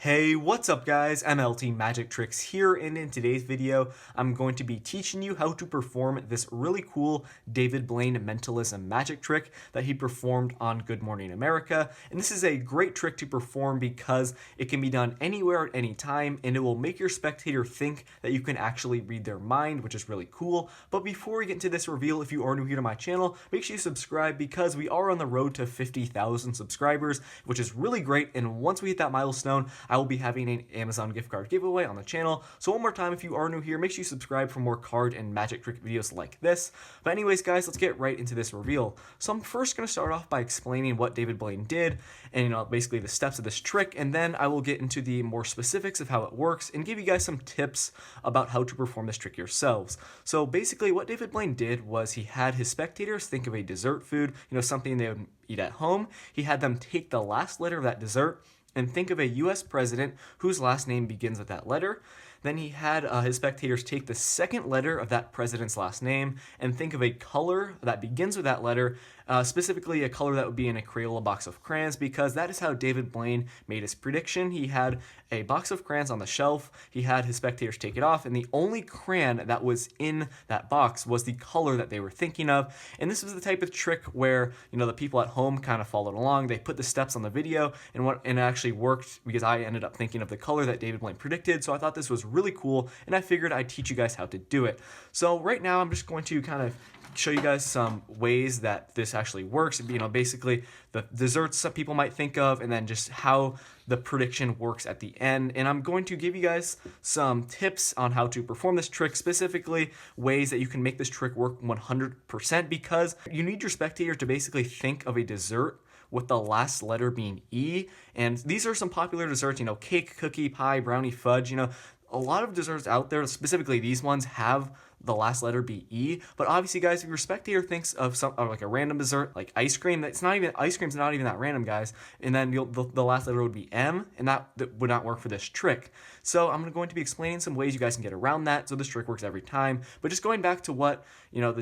Hey, what's up guys? mltmagictricks here, and in today's video, I'm going to be teaching you how to perform this really cool David Blaine mentalism magic trick that he performed on Good Morning America. And this is a great trick to perform because it can be done anywhere at any time, and it will make your spectator think that you can actually read their mind, which is really cool. But before we get into this reveal, if you are new here to my channel, make sure you subscribe because we are on the road to 50,000 subscribers, which is really great. And once we hit that milestone, I will be having an Amazon gift card giveaway on the channel. So one more time, if you are new here, make sure you subscribe for more card and magic trick videos like this. But anyways, guys, let's get right into this reveal. So I'm first going to start off by explaining what David Blaine did and, basically the steps of this trick. And then I will get into the more specifics of how it works and give you guys some tips about how to perform this trick yourselves. So basically what David Blaine did was he had his spectators think of a dessert food, something they would eat at home. He had them take the last letter of that dessert and think of a U.S. president whose last name begins with that letter. Then he had his spectators take the second letter of that president's last name and think of a color that begins with that letter, specifically a color that would be in a Crayola box of crayons, because that is how David Blaine made his prediction. He had a box of crayons on the shelf, he had his spectators take it off, and the only crayon that was in that box was the color that they were thinking of. And this was the type of trick where, the people at home kind of followed along. They put the steps on the video, and it actually worked because I ended up thinking of the color that David Blaine predicted. So I thought this was really cool, and I figured I'd teach you guys how to do it. So right now I'm just going to kind of show you guys some ways that this actually works. Basically the desserts that people might think of, and then just how the prediction works at the end. And I'm going to give you guys some tips on how to perform this trick, specifically ways that you can make this trick work 100%, because you need your spectator to basically think of a dessert with the last letter being E. And these are some popular desserts, cake, cookie, pie, brownie, fudge. A lot of desserts out there, specifically these ones, have the last letter be E. But obviously, guys, if your spectator thinks of like a random dessert, like ice cream, ice cream's not even that random, guys. And then the last letter would be M, and that would not work for this trick. So I'm going to be explaining some ways you guys can get around that, so this trick works every time. But just going back to what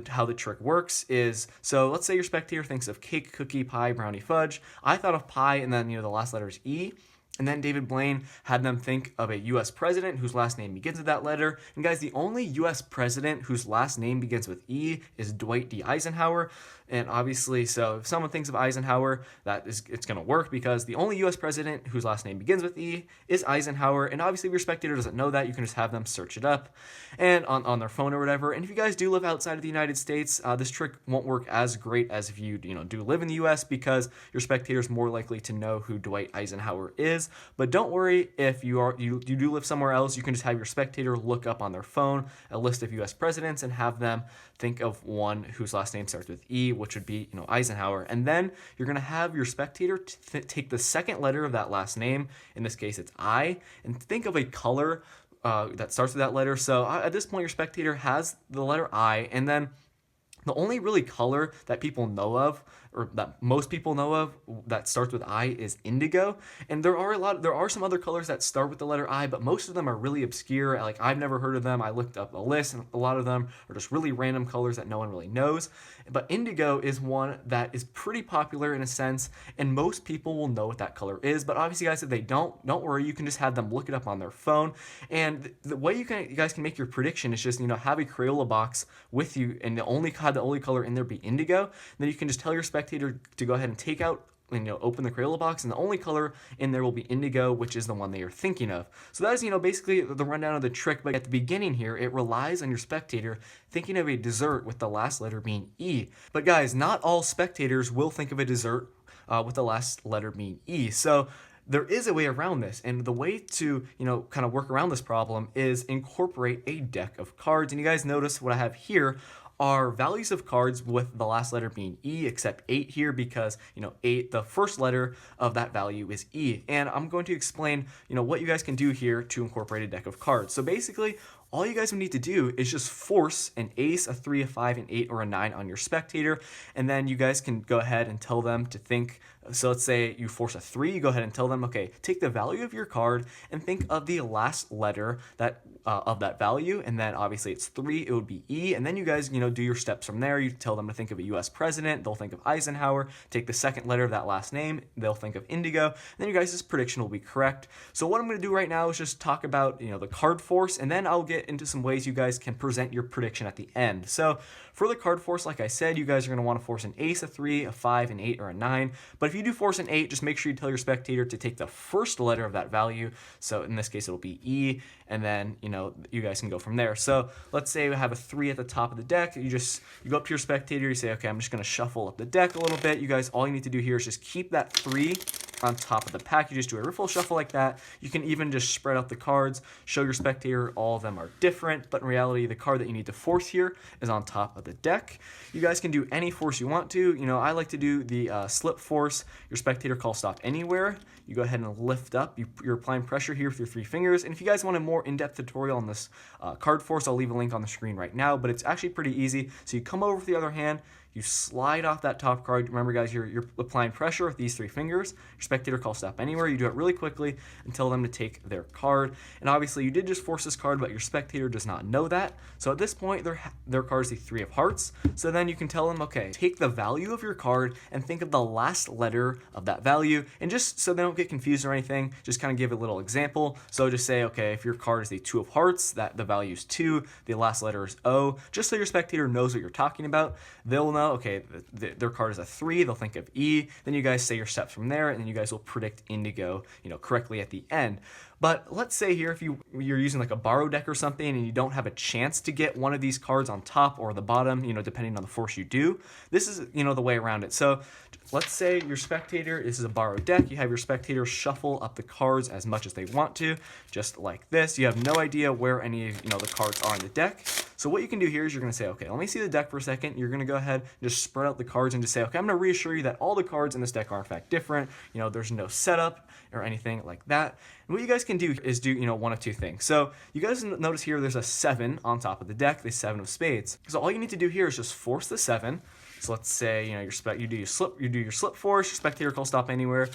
how the trick works is, so let's say your spectator thinks of cake, cookie, pie, brownie, fudge. I thought of pie, and then the last letter is E. And then David Blaine had them think of a U.S. president whose last name begins with that letter. And guys, the only U.S. president whose last name begins with E is Dwight D. Eisenhower. And obviously, so if someone thinks of Eisenhower, it's going to work, because the only U.S. president whose last name begins with E is Eisenhower. And obviously, if your spectator doesn't know that, you can just have them search it up and on their phone or whatever. And if you guys do live outside of the United States, this trick won't work as great as if you do live in the U.S., because your spectator is more likely to know who Dwight Eisenhower is. But don't worry, if you do live somewhere else, you can just have your spectator look up on their phone a list of U.S. presidents and have them think of one whose last name starts with E, which would be Eisenhower. And then you're going to have your spectator take the second letter of that last name, in this case it's I, and think of a color that starts with that letter. So at this point, your spectator has the letter I, and then the only really color that people know of, or that most people know of, that starts with I is indigo. And there are some other colors that start with the letter I, but most of them are really obscure. Like, I've never heard of them. I looked up a list, and a lot of them are just really random colors that no one really knows. But indigo is one that is pretty popular in a sense, and most people will know what that color is. But obviously, guys, if they don't worry, you can just have them look it up on their phone. And the way you guys can make your prediction is just, have a Crayola box with you, and the only color in there be indigo. And then you can just tell your spectator to go ahead and take out and open the Crayola box, and the only color in there will be indigo, which is the one they are thinking of. So that is basically the rundown of the trick. But at the beginning here, it relies on your spectator thinking of a dessert with the last letter being E. But guys, not all spectators will think of a dessert with the last letter being E. So there is a way around this, and the way to, kind of work around this problem is incorporate a deck of cards. And you guys notice what I have here are values of cards with the last letter being E, except 8 here, because 8, the first letter of that value is E. And I'm going to explain what you guys can do here to incorporate a deck of cards. So basically, all you guys would need to do is just force an ace, a 3, a 5, an 8, or a 9 on your spectator, and then you guys can go ahead and tell them to think. So let's say you force a 3, you go ahead and tell them, okay, take the value of your card and think of the last letter that of that value, and then obviously it's 3, it would be E, and then you guys, do your steps from there. You tell them to think of a US president, they'll think of Eisenhower, take the second letter of that last name, they'll think of indigo, and then you guys' prediction will be correct. So what I'm going to do right now is just talk about, the card force, and then I'll get into some ways you guys can present your prediction at the end. So for the card force, like I said, you guys are going to want to force an ace, a 3, a 5, an 8, or a 9, but if you do force an 8, just make sure you tell your spectator to take the first letter of that value. So in this case, it'll be E, and then, you guys can go from there. So let's say we have a 3 at the top of the deck. You go up to your spectator, you say, okay, I'm just going to shuffle up the deck a little bit. You guys, all you need to do here is just keep that 3 on top of the pack. You just do a riffle shuffle like that. You can even just spread out the cards, show your spectator all of them are different, but in reality, the card that you need to force here is on top of the deck. You guys can do any force you want to. I like to do the slip force. Your spectator call stop anywhere. You go ahead and lift up. You're applying pressure here with your 3 fingers. And if you guys want a more in-depth tutorial on this card force, I'll leave a link on the screen right now, but it's actually pretty easy. So you come over with the other hand, you slide off that top card. Remember, guys, you're applying pressure with these 3 fingers. Your spectator call stop anywhere. You do it really quickly and tell them to take their card. And obviously, you did just force this card, but your spectator does not know that. So at this point, their card is the 3 of hearts. So then you can tell them, okay, take the value of your card and think of the last letter of that value. And just so they don't get confused or anything, just kind of give a little example. So just say, okay, if your card is the 2 of hearts, that the value is 2, the last letter is O. Just so your spectator knows what you're talking about, they'll know, okay, their card is a 3, they'll think of E, then you guys say your steps from there, and then you guys will predict indigo, correctly at the end. But let's say here, if you're using like a borrow deck or something and you don't have a chance to get one of these cards on top or the bottom, depending on the force you do, this is, the way around it. So let's say your spectator, this is a borrowed deck, you have your spectator shuffle up the cards as much as they want to, just like this. You have no idea where any of, the cards are in the deck. So what you can do here is you're going to say, okay, let me see the deck for a second. You're going to go ahead and just spread out the cards and just say, okay, I'm going to reassure you that all the cards in this deck are in fact different. There's no setup or anything like that. And what you guys can do is do, one of 2 things. So you guys notice here there's a 7 on top of the deck, the 7 of spades. So all you need to do here is just force the 7. So let's say, you do your slip force, your spectator call stop anywhere.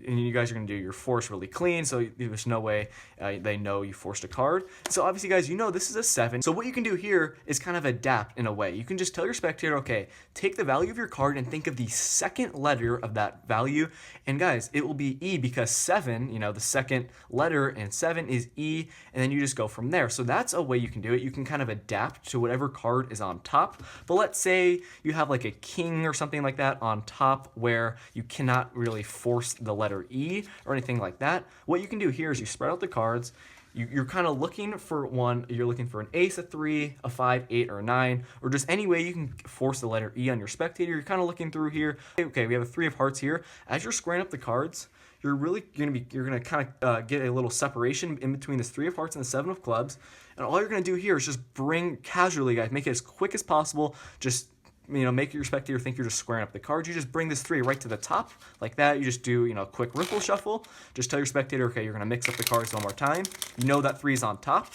And you guys are going to do your force really clean, so there's no way they know you forced a card. So obviously, guys, this is a 7. So what you can do here is kind of adapt in a way. You can just tell your spectator, okay, take the value of your card and think of the second letter of that value. And guys, it will be E because 7, the second letter in 7 is E, and then you just go from there. So that's a way you can do it. You can kind of adapt to whatever card is on top. But let's say you have like a king or something like that on top where you cannot really force the letter E or anything like that. What you can do here is you spread out the cards. You're kind of looking for one. You're looking for an ace, a 3, a 5, 8, or a 9, or just any way you can force the letter E on your spectator. You're kind of looking through here. Okay, we have a 3 of hearts here. As you're squaring up the cards, you're gonna kind of get a little separation in between this 3 of hearts and the 7 of clubs. And all you're gonna do here is just bring casually, guys, make it as quick as possible. Just make your spectator think you're just squaring up the cards. You just bring this 3 right to the top like that. You just do, a quick riffle shuffle. Just tell your spectator, okay, you're going to mix up the cards one more time. That 3 is on top.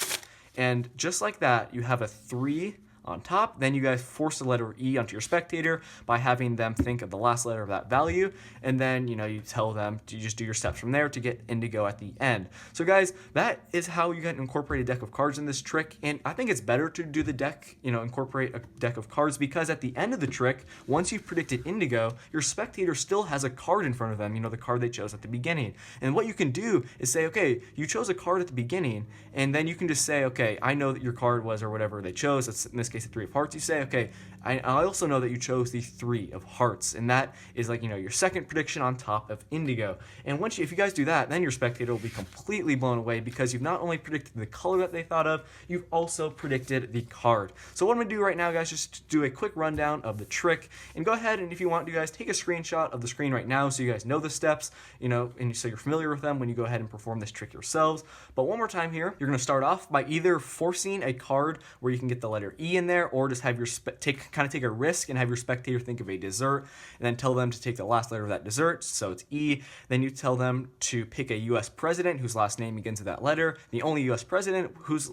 And just like that, you have a 3 on top. Then you guys force the letter E onto your spectator by having them think of the last letter of that value. And then, you tell them to just do your steps from there to get indigo at the end. So guys, that is how you can incorporate a deck of cards in this trick. And I think it's better to do the deck, incorporate a deck of cards, because at the end of the trick, once you've predicted indigo, your spectator still has a card in front of them, the card they chose at the beginning. And what you can do is say, okay, you chose a card at the beginning, and then you can just say, okay, I know that your card was, or whatever they chose, it's in this case a 3 of hearts. You say, okay, I also know that you chose the 3 of hearts, and that is like, your second prediction on top of indigo. And if you guys do that, then your spectator will be completely blown away, because you've not only predicted the color that they thought of, you've also predicted the card. So what I'm going to do right now, guys, just do a quick rundown of the trick, and go ahead and if you want to, guys, take a screenshot of the screen right now so you guys know the steps, and so you're familiar with them when you go ahead and perform this trick yourselves. But one more time here, you're going to start off by either forcing a card where you can get the letter E in there, or just have your take kind of take a risk and have your spectator think of a dessert, and then tell them to take the last letter of that dessert, so it's E. Then you tell them to pick a U.S. president whose last name begins with that letter. The only U.S. president whose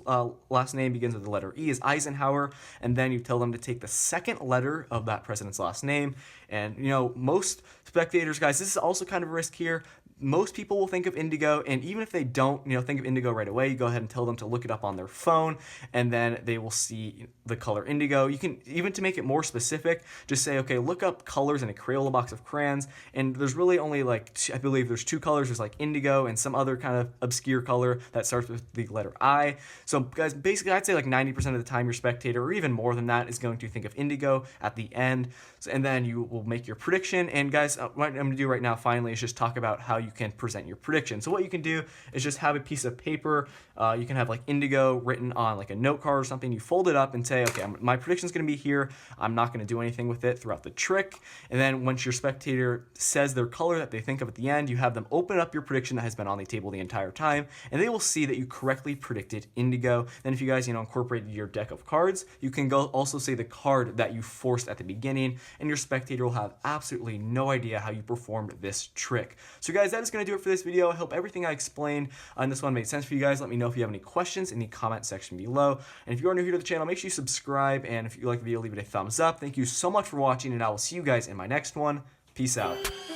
last name begins with the letter E is Eisenhower, and then you tell them to take the second letter of that president's last name. And, most spectators, guys, this is also kind of a risk here. Most people will think of indigo, and even if they don't, think of indigo right away, you go ahead and tell them to look it up on their phone, and then they will see the color indigo. You can, even to make it more specific, just say, okay, look up colors in a Crayola box of crayons, and there's really only I believe there's 2 colors. There's like indigo and some other kind of obscure color that starts with the letter I. So guys, basically I'd say like 90% of the time your spectator, or even more than that, is going to think of indigo at the end. And then you will make your prediction. And guys, what I'm gonna do right now finally is just talk about how you can present your prediction. So what you can do is just have a piece of paper. You can have like indigo written on like a note card or something. You fold it up and say, okay, my prediction is going to be here. I'm not going to do anything with it throughout the trick. And then once your spectator says their color that they think of at the end, you have them open up your prediction that has been on the table the entire time, and they will see that you correctly predicted indigo. Then if you guys, incorporated your deck of cards, you can go also say the card that you forced at the beginning, and your spectator will have absolutely no idea how you performed this trick. So guys, that is going to do it for this video. I hope everything I explained on this one made sense for you guys. Let me know if you have any questions in the comment section below. And if you are new here to the channel, make sure you subscribe. And if you like the video, leave it a thumbs up. Thank you so much for watching, and I will see you guys in my next one. Peace out.